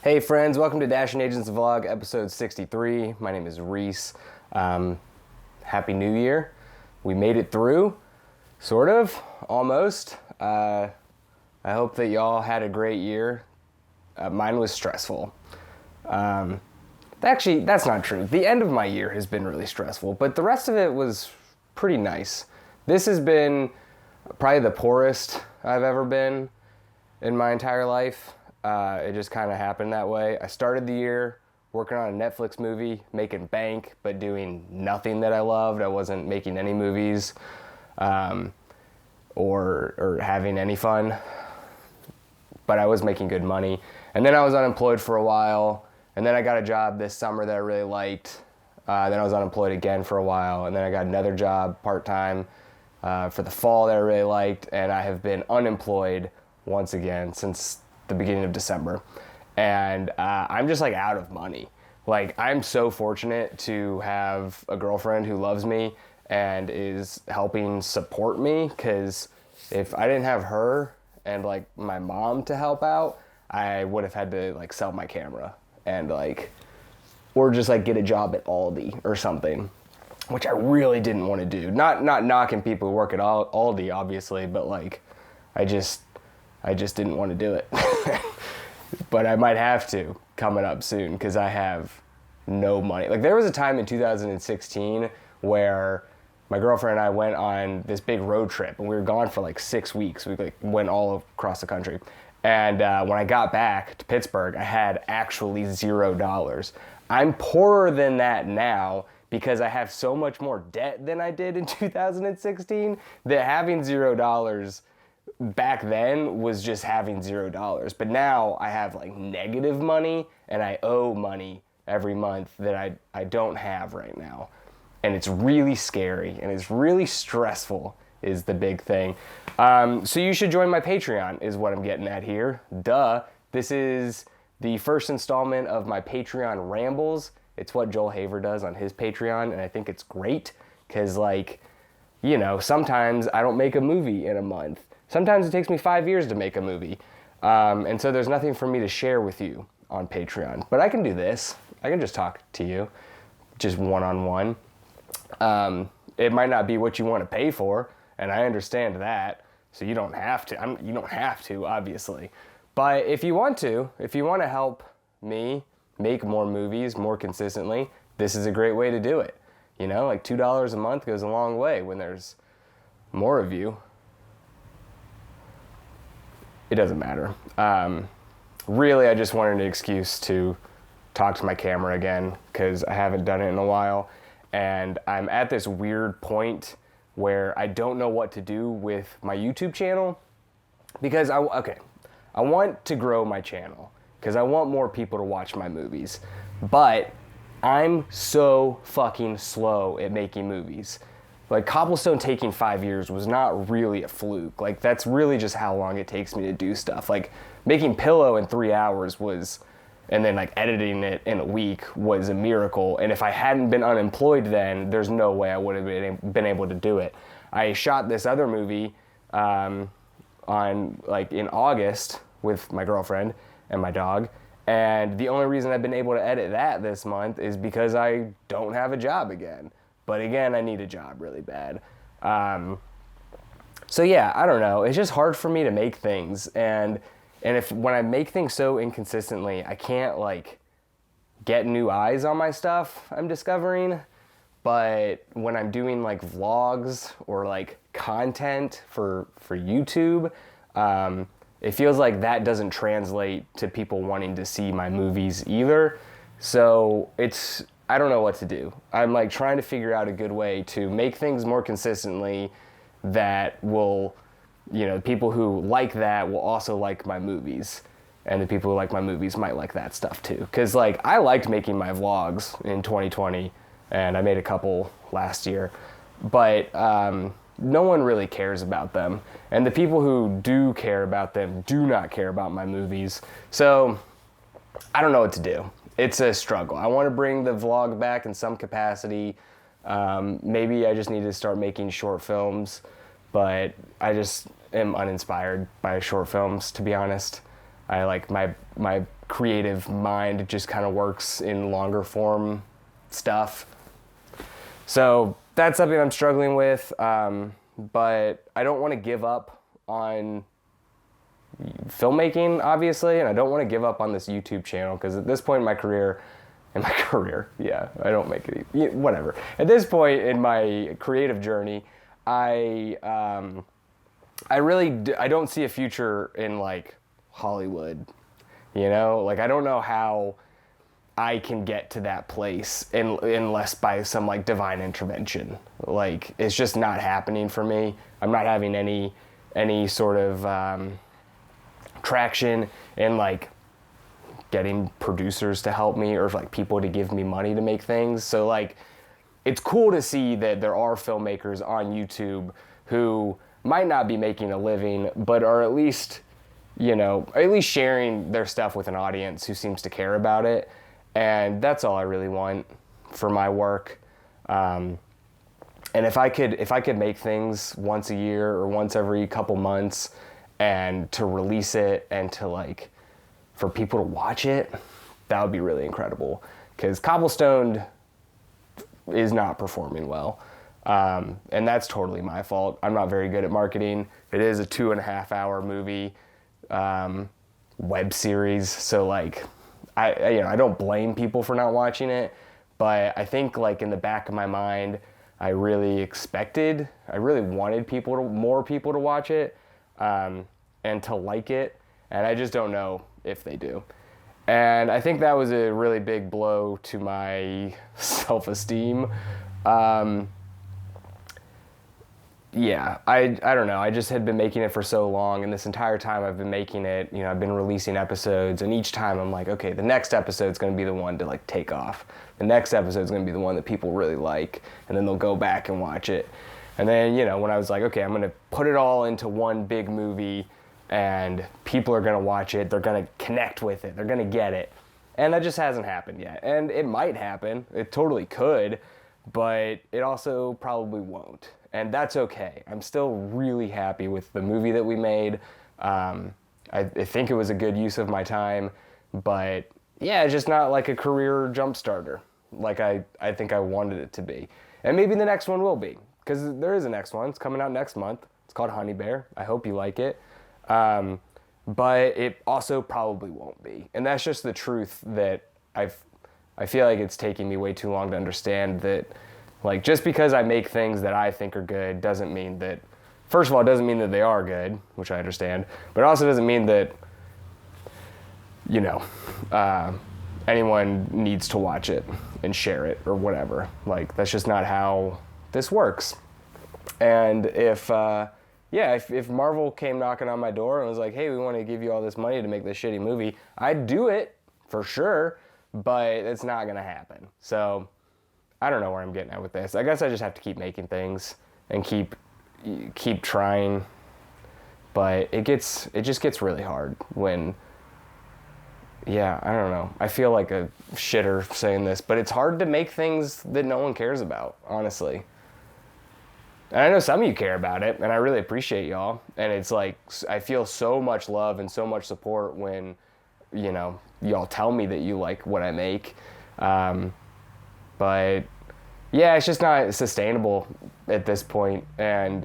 Hey friends, welcome to Dashing Agents Vlog, episode 63. My name is Reese. Happy New Year. We made it through, sort of, almost. I hope that y'all had a great year. Mine was stressful. Actually, that's not true. The end of my year has been really stressful, but the rest of it was pretty nice. This has been probably the poorest I've ever been in my entire life. It just kind of happened that way. I started the year working on a Netflix movie, making bank, but doing nothing that I loved. I wasn't making any movies or having any fun, but I was making good money. And then I was unemployed for a while, and then I got a job this summer that I really liked. Then I was unemployed again for a while, and then I got another job part-time for the fall that I really liked, and I have been unemployed once again since the beginning of December. And I'm just like out of money. Like, I'm so fortunate to have a girlfriend who loves me and is helping support me, because if I didn't have her and like my mom to help out, I would have had to like sell my camera and like, or just like get a job at Aldi or something, which I really didn't want to do. Not knocking people who work at Aldi, obviously, but like, I just didn't want to do it. But I might have to coming up soon, because I have no money. Like, there was a time in 2016 where my girlfriend and I went on this big road trip, and we were gone for like 6 weeks. We like went all across the country. And when I got back to Pittsburgh, I had actually $0. I'm poorer than that now because I have so much more debt than I did in 2016 that having $0 back then was just having $0. But now I have like negative money, and I owe money every month that I don't have right now. And it's really scary, and it's really stressful is the big thing. So you should join my Patreon is what I'm getting at here. Duh. This is the first installment of my Patreon Rambles. It's what Joel Haver does on his Patreon, and I think it's great because, like, you know, sometimes I don't make a movie in a month. Sometimes it takes me 5 years to make a movie. And so there's nothing for me to share with you on Patreon. But I can do this. I can just talk to you, just one-on-one. It might not be what you want to pay for, and I understand that. So you don't have to. You don't have to, obviously. But if you want to help me make more movies more consistently, this is a great way to do it. You know, like $2 a month goes a long way when there's more of you. It doesn't matter. Really, I just wanted an excuse to talk to my camera again, because I haven't done it in a while. And I'm at this weird point where I don't know what to do with my YouTube channel, because I want to grow my channel because I want more people to watch my movies, but I'm so fucking slow at making movies. Like, Cobblestone taking 5 years was not really a fluke. Like, that's really just how long it takes me to do stuff. Like, making Pillow in 3 hours was, and then like editing it in a week was a miracle. And if I hadn't been unemployed then, there's no way I would have been able to do it. I shot this other movie on like in August with my girlfriend and my dog. And the only reason I've been able to edit that this month is because I don't have a job again. But again, I need a job really bad. So yeah, I don't know. It's just hard for me to make things. And when I make things so inconsistently, I can't like get new eyes on my stuff, I'm discovering. But when I'm doing like vlogs or like content for YouTube, it feels like that doesn't translate to people wanting to see my movies either. So I don't know what to do. I'm like trying to figure out a good way to make things more consistently that will, you know, people who like that will also like my movies. And the people who like my movies might like that stuff too. Cause like, I liked making my vlogs in 2020, and I made a couple last year, but no one really cares about them. And the people who do care about them do not care about my movies. So I don't know what to do. It's a struggle. I want to bring the vlog back in some capacity. Maybe I just need to start making short films, but I just am uninspired by short films, to be honest. I like my creative mind just kind of works in longer form stuff. So that's something I'm struggling with, but I don't want to give up on filmmaking, obviously, and I don't want to give up on this YouTube channel, because at this point in my career, yeah, I don't make it, whatever. At this point in my creative journey, I don't see a future in like Hollywood, like I don't know how I can get to that place unless by some like divine intervention. Like it's just not happening for me. I'm not having any sort of traction in like getting producers to help me or like people to give me money to make things. So like it's cool to see that there are filmmakers on YouTube who might not be making a living, but are at least sharing their stuff with an audience who seems to care about it. And that's all I really want for my work. And if I could make things once a year or once every couple months, and to release it and to like for people to watch it, that would be really incredible. Because Cobblestone is not performing well, and that's totally my fault. I'm not very good at marketing. It is a 2.5-hour movie, web series, so like I don't blame people for not watching it, but I think like in the back of my mind, I really wanted more people to watch it, and to like it, and I just don't know if they do. And I think that was a really big blow to my self-esteem. Yeah, I don't know. I just had been making it for so long, and this entire time I've been making it, I've been releasing episodes, and each time I'm like, okay, the next episode's going to be the one to like take off. The next episode's going to be the one that people really like, and then they'll go back and watch it. And then, when I was like, okay, I'm going to put it all into one big movie, and people are going to watch it, they're going to connect with it, they're going to get it. And that just hasn't happened yet. And it might happen, it totally could, but it also probably won't. And that's okay. I'm still really happy with the movie that we made. I think it was a good use of my time, but yeah, it's just not like a career jump starter like I think I wanted it to be. And maybe the next one will be, because there is a next one. It's coming out next month. It's called Honey Bear. I hope you like it. But it also probably won't be. And that's just the truth that I feel like it's taking me way too long to understand, that like just because I make things that I think are good doesn't mean that, first of all, it doesn't mean that they are good, which I understand, but it also doesn't mean that, anyone needs to watch it and share it or whatever. Like that's just not how this works. And if Marvel came knocking on my door and was like, hey, we want to give you all this money to make this shitty movie, I'd do it for sure, but it's not going to happen. So I don't know where I'm getting at with this. I guess I just have to keep making things and keep trying, but it just gets really hard when, yeah, I don't know. I feel like a shitter saying this, but it's hard to make things that no one cares about, honestly. And I know some of you care about it, and I really appreciate y'all. And it's like, I feel so much love and so much support when, y'all tell me that you like what I make. But yeah, it's just not sustainable at this point. And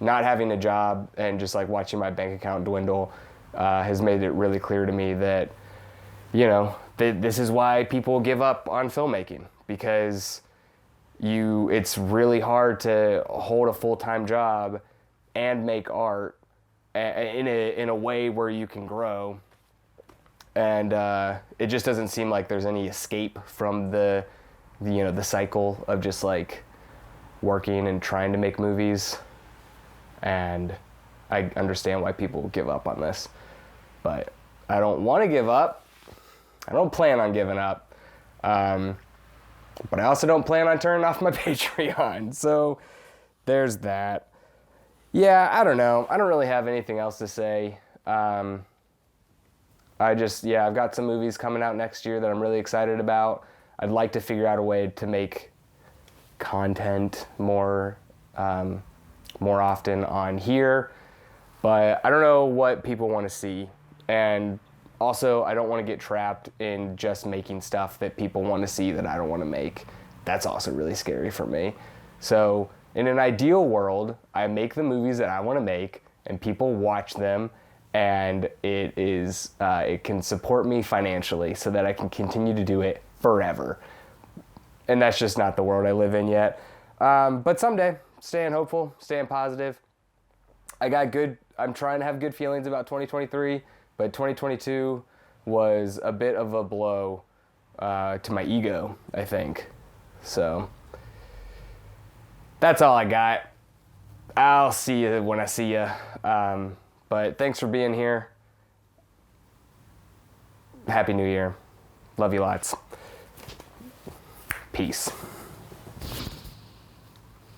not having a job and just like watching my bank account dwindle has made it really clear to me that, this is why people give up on filmmaking, because it's really hard to hold a full-time job and make art in a way where you can grow. And it just doesn't seem like there's any escape from the cycle of just like working and trying to make movies. And I understand why people give up on this, but I don't want to give up. I don't plan on giving up. But I also don't plan on turning off my Patreon. So there's that. Yeah, I don't know. I don't really have anything else to say. I've got some movies coming out next year that I'm really excited about. I'd like to figure out a way to make content more often on here, but I don't know what people want to see. And also, I don't want to get trapped in just making stuff that people want to see that I don't want to make. That's also really scary for me. So in an ideal world, I make the movies that I want to make and people watch them, and it can support me financially so that I can continue to do it forever. And that's just not the world I live in yet. But someday, staying hopeful, staying positive. I'm trying to have good feelings about 2023, but 2022 was a bit of a blow to my ego, I think. So that's all I got. I'll see you when I see you. But thanks for being here. Happy New Year. Love you lots. Peace.